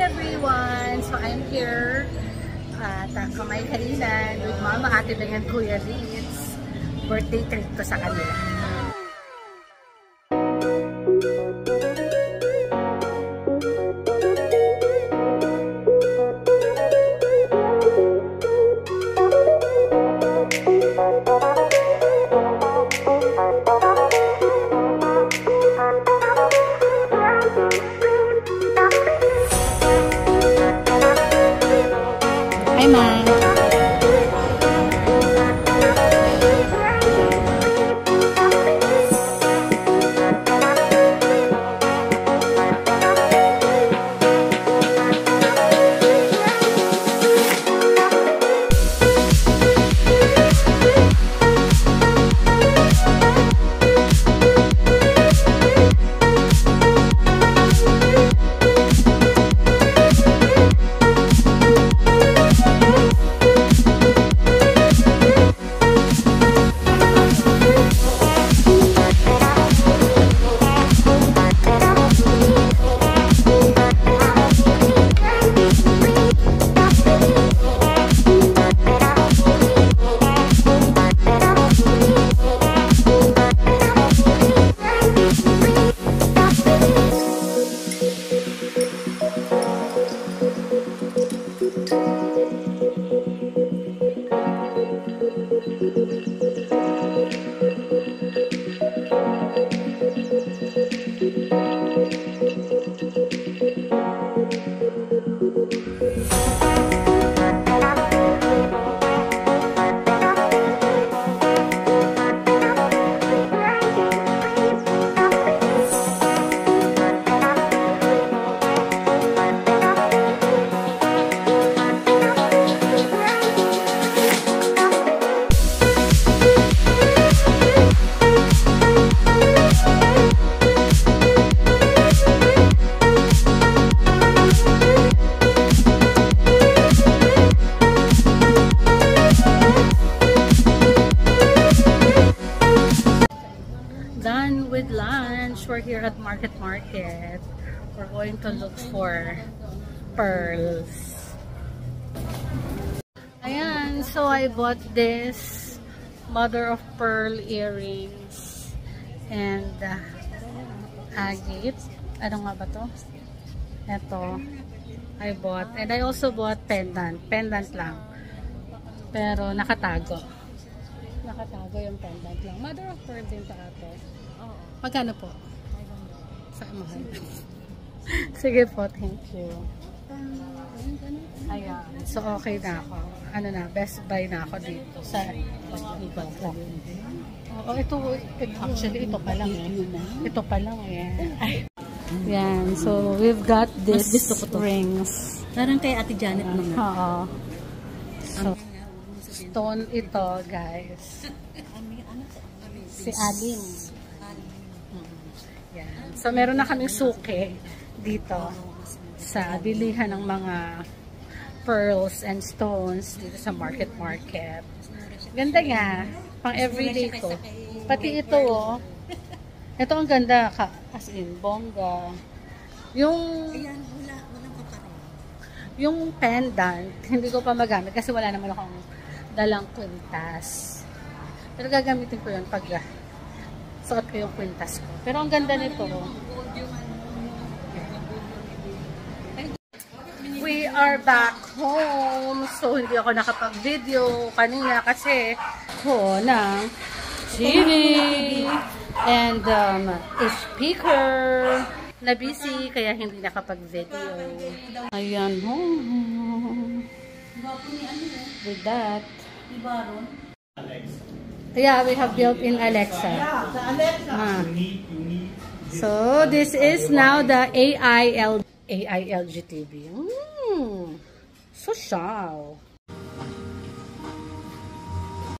everyone! So I'm here at Kamay Kalinan with Mama, Ate Dayan, Kuya Ritz. Birthday treat ko sa kanila. Hi, Ma. Done with lunch. We're here at Market. We're going to look for pearls. Ayan, so I bought this mother of pearl earrings and agate. Ano nga ba to? Ito. I bought. And I also bought pendant. Pendant lang. Pero nakatago. Nakatago yung pendant lang. Mother of pearl din to ate. Magkano po? Sa mahal. Sige po, thank you. Ayan. So, okay na ako. Ano na, best buy na ako dito. Sa iba po. Oo, ito, actually, ito pa lang eh. Ito pa lang eh. Yan. So, we've got this rings. Parang kay Ate Janet naman. Oo. So, stone ito, guys. Si Aling. Yan. So, meron na kaming suke dito sa bilihan ng mga pearls and stones dito sa Market. Ganda nga. Pang everyday ko. Pati ito, oh. Ito ang ganda. As in, bongga. Yung pendant, hindi ko pa magamit kasi wala naman akong dalang kwintas. Pero gagamitin ko yun pag suot ko yung kwintas ko. Pero ang ganda nito. We are back home. So, hindi ako nakapag-video kanina kasi ko ng TV and speaker na busy kaya hindi nakapag-video. Ayan home. With that. Yeah, we have built-in Alexa. Yeah, the Alexa. So, this is now the AILG TV. Social.